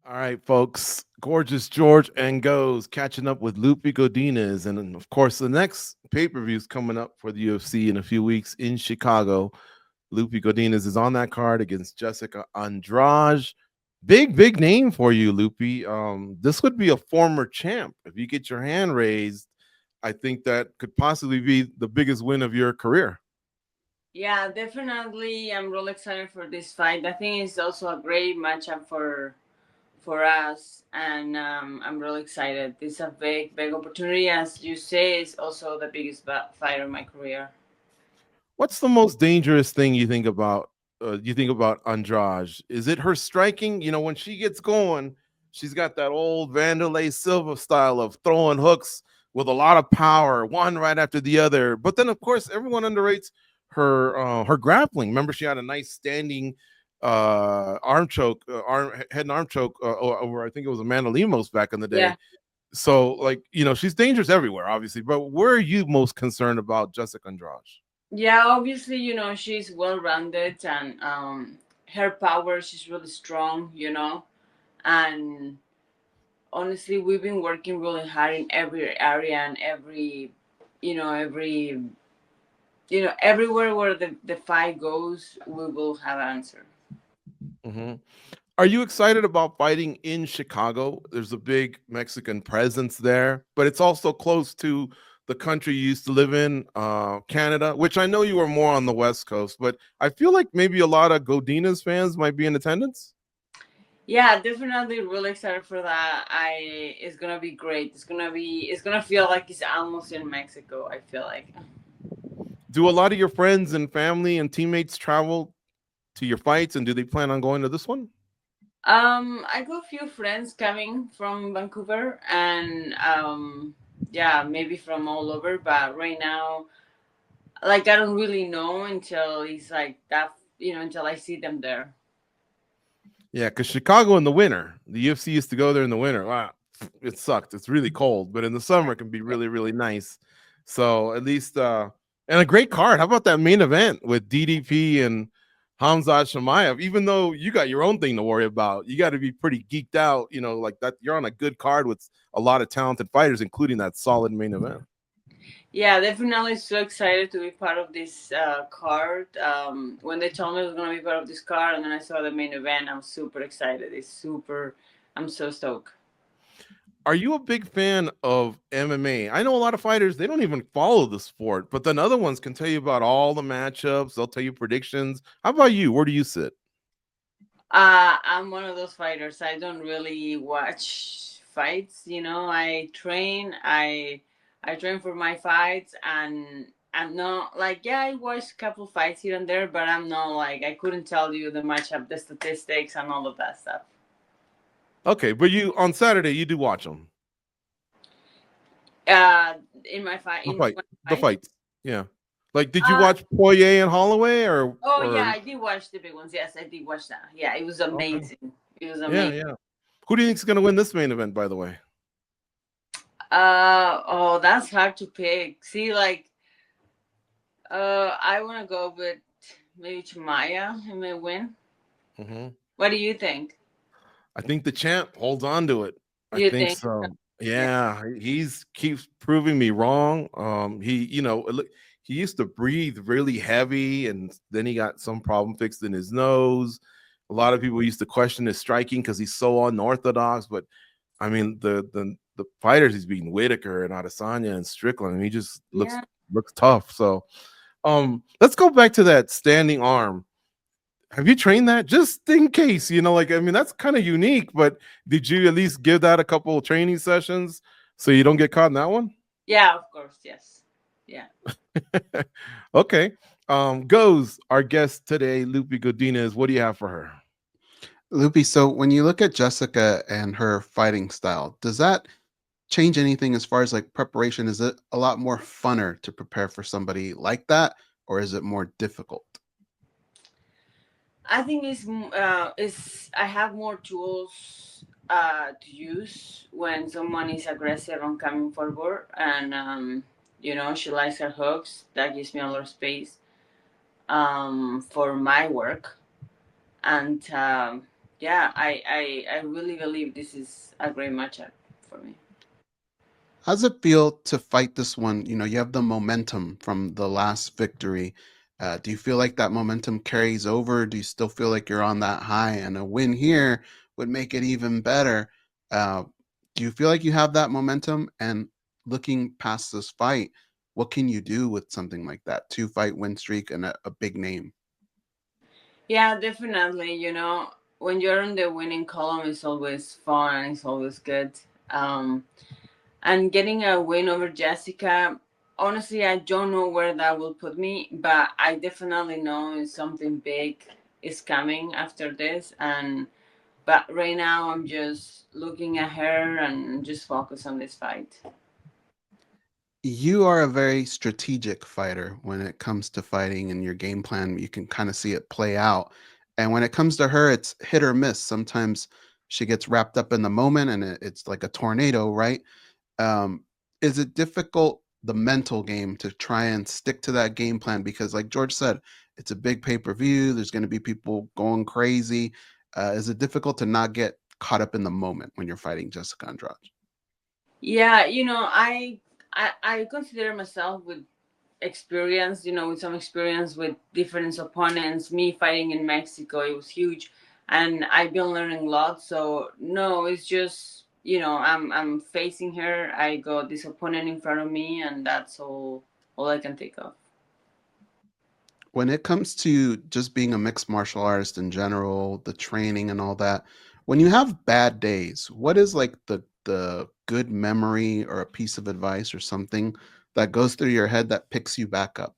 All right, folks. Gorgeous George and Goes catching up with Loopy Godinez. And then, of course, the next pay per view is coming up for the UFC in a few weeks in Chicago. Loopy Godinez is on that card against Jessica Andrade. Big name for you, Loopy. This would be a former champ. If you get your hand raised, I think that could possibly be the biggest win of your career. Yeah, definitely. I'm really excited for this fight. I think it's also a great matchup for us, and I'm really excited. It's a big opportunity, as you say. It's also the biggest fight of my career. What's the most dangerous thing you think about? You think about Andrade? Is it her striking? You know, when she gets going, she's got that old Vanderlei Silva style of throwing hooks with a lot of power, one right after the other. But then, of course, everyone underrates her grappling. Remember, she had a nice standing arm choke, head and arm choke over. I think it was Amanda Lemos back in the day. Yeah. So, like, you know, she's dangerous everywhere, obviously. But where are you most concerned about Jessica Andrade? Yeah, obviously, she's well rounded, and her power, she's really strong, and honestly, we've been working really hard in every area and every everywhere where the fight goes, we will have answer. Hmm. Are you excited about fighting in Chicago? There's a big Mexican presence there, but it's also close to the country you used to live in, Canada, which I know you were more on the West Coast, but I feel like maybe a lot of Godinez fans might be in attendance. Yeah, definitely really excited for that. It's gonna be great. It's gonna feel like it's almost in Mexico, I feel like. Do a lot of your friends and family and teammates travel to your fights, and do they plan on going to this one? I got a few friends coming from Vancouver, and yeah, maybe from all over, but right now, like, I don't really know until it's like that, until I see them there. Yeah, because Chicago in the winter, the UFC used to go there in the winter. Wow, it sucked. It's really cold, but in the summer it can be really nice. So at least and a great card. How about that main event with DDP and Hamzat Shemaev? Even though you got your own thing to worry about, you got to be pretty geeked out. You know, like that. You're on a good card with a lot of talented fighters, including that solid main event. Yeah, definitely so excited to be part of this card. When they told me I was gonna be part of this card, and then I saw the main event, I'm super excited. I'm so stoked. Are you a big fan of MMA? I know a lot of fighters, they don't even follow the sport, but then other ones can tell you about all the matchups. They'll tell you predictions. How about you? Where do you sit? I'm one of those fighters. I don't really watch fights. I train for my fights, and I'm not like, yeah, I watch a couple fights here and there, but I'm not like, I couldn't tell you the matchup, the statistics, and all of that stuff. Okay, but you on Saturday you do watch them. Uh, in my fight, The in fight, my the fight. fights. Yeah. Like, did you Uh, watch Poirier and Holloway oh yeah, or I did watch the big ones. Yes, I did watch that. Yeah, it was okay? amazing. It was Yeah, amazing. yeah. Who do you think's gonna win this main event? By the way, Oh, that's hard to pick. See, like, I want to go with maybe Chimaya. He may win. hmm What do you think? I think the champ holds on to it. I You think think? so. Yeah. Yeah, he's keeps proving me wrong. He used to breathe really heavy, and then he got some problem fixed in his nose. A lot of people used to question his striking because he's so unorthodox. But I mean, the fighters he's beating, Whitaker and Adesanya and Strickland, and he just Yeah. looks tough. So, let's go back to that standing arm. Have you trained that just in case? Like, I mean, that's kind of unique, but did you at least give that a couple of training sessions so you don't get caught in that one? Yeah, of course. Yes. Yeah. Okay. Goes our guest today, Loopy Godinez. What do you have for her? Loopy, so when you look at Jessica and her fighting style, does that change anything as far as like preparation? Is it a lot more funner to prepare for somebody like that, or is it more difficult? I think it's I have more tools to use when someone is aggressive and coming forward, and she likes her hooks. That gives me a lot of space for my work, and yeah, I really believe this is a great matchup for me. How's it feel to fight this one? You know, you have the momentum from the last victory. Do you feel like that momentum carries over? Do you still feel like you're on that high and a win here would make it even better? Uh, do you feel like you have that momentum? And looking past this fight, what can you do with something like that? Two fight win streak and a big name. Yeah, definitely. When you're on the winning column, it's always fun and it's always good. Um, and getting a win over Jessica, honestly, I don't know where that will put me, but I definitely know something big is coming after this. And but right now, I'm just looking at her and just focus on this fight. You are a very strategic fighter when it comes to fighting and your game plan. You can kind of see it play out. And when it comes to her, it's hit or miss. Sometimes she gets wrapped up in the moment and it's like a tornado, right? Is it difficult, the mental game, to try and stick to that game plan? Because, like George said, it's a big pay per view. There's going to be people going crazy. Is it difficult to not get caught up in the moment when you're fighting Jessica Andrade? Yeah, I consider myself with experience, with some experience with different opponents. Me fighting in Mexico, it was huge, and I've been learning a lot. So no, it's just I'm facing her. I got this opponent in front of me, and that's all I can think of. When it comes to just being a mixed martial artist in general, the training and all that, when you have bad days, what is like the good memory or a piece of advice or something that goes through your head that picks you back up?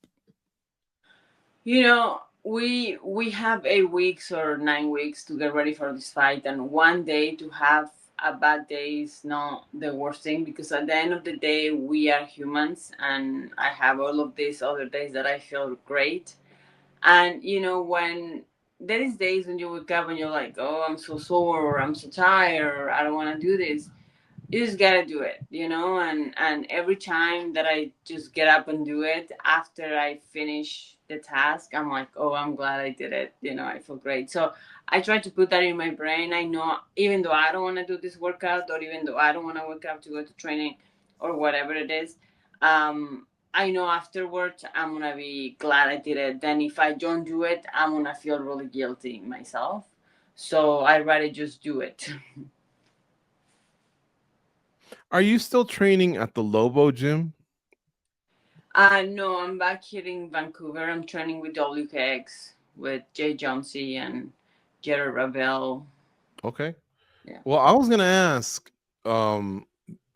We have 8 weeks or 9 weeks to get ready for this fight, and one day to have a bad day is not the worst thing, because at the end of the day we are humans, and I have all of these other days that I feel great. And when there is days when you wake up and you're like, oh, I'm so sore, or I'm so tired, or I don't want to do this, you just gotta do it, and every time that I just get up and do it after I finish the task, I'm like, oh, I'm glad I did it. I feel great. So I try to put that in my brain. I know, even though I don't want to do this workout, or even though I don't want to wake up to go to training, or whatever it is, I know afterwards I'm gonna be glad I did it. Then if I don't do it, I'm gonna feel really guilty myself. So I'd rather just do it. Are you still training at the Lobo gym? No, I'm back here in Vancouver. I'm training with WKX, with Jay Johnsey and Jared Ravel. Okay. Yeah. Well, I was gonna ask. Um,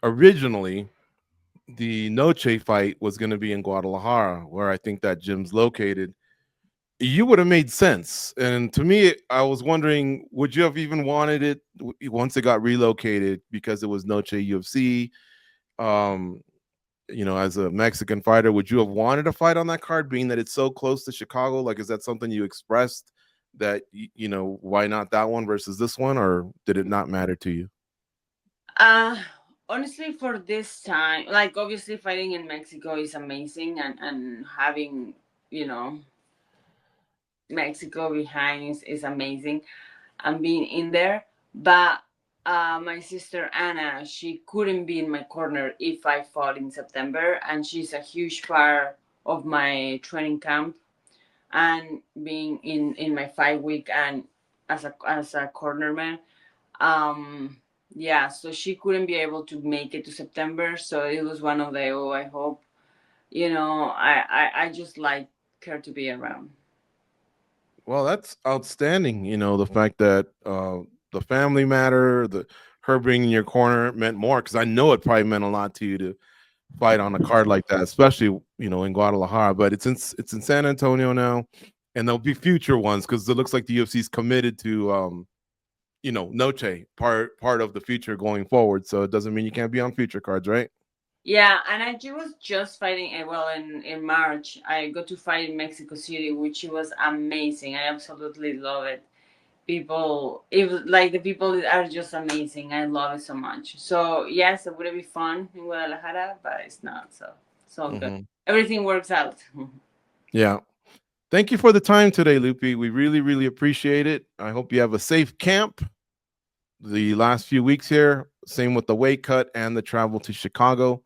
Originally, the Noche fight was gonna be in Guadalajara, where I think that gym's located. You would have made sense, and to me, I was wondering, would you have even wanted it once it got relocated because it was Noche UFC? Um, as a Mexican fighter, would you have wanted a fight on that card, being that it's so close to Chicago? Like, is that something you expressed, that why not that one versus this one, or did it not matter to you? Uh, Honestly, for this time, like obviously fighting in Mexico is amazing, and having, you know, Mexico behind is amazing, and being in there. But my sister Anna, she couldn't be in my corner if I fought in September, and she's a huge part of my training camp, and being in my 5 week and as a cornerman. um yeah, so she couldn't be able to make it to September, so it was one of the, oh, I hope, I just like her to be around. Well, that's outstanding. The fact that the family matter, the her being in your corner meant more, because I know it probably meant a lot to you to fight on a card like that, especially in Guadalajara. But it's in San Antonio now, and there'll be future ones, because it looks like the UFC is committed to Noche, part of the future going forward. So it doesn't mean you can't be on future cards, right? Yeah, and was just fighting, well, in March I got to fight in Mexico City, which was amazing. I absolutely love it. It was like, the people are just amazing. I love it so much. So yes, it would be fun in Guadalajara, but it's not. So it's all good. Hmm. Everything works out. Yeah. Thank you for the time today, Loopy. We really, really appreciate it. I hope you have a safe camp the last few weeks here. Same with the weight cut and the travel to Chicago.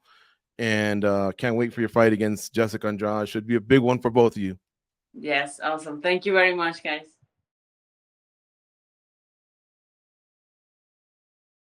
And can't wait for your fight against Jessica Andrade. Should be a big one for both of you. Yes, awesome. Thank you very much, guys.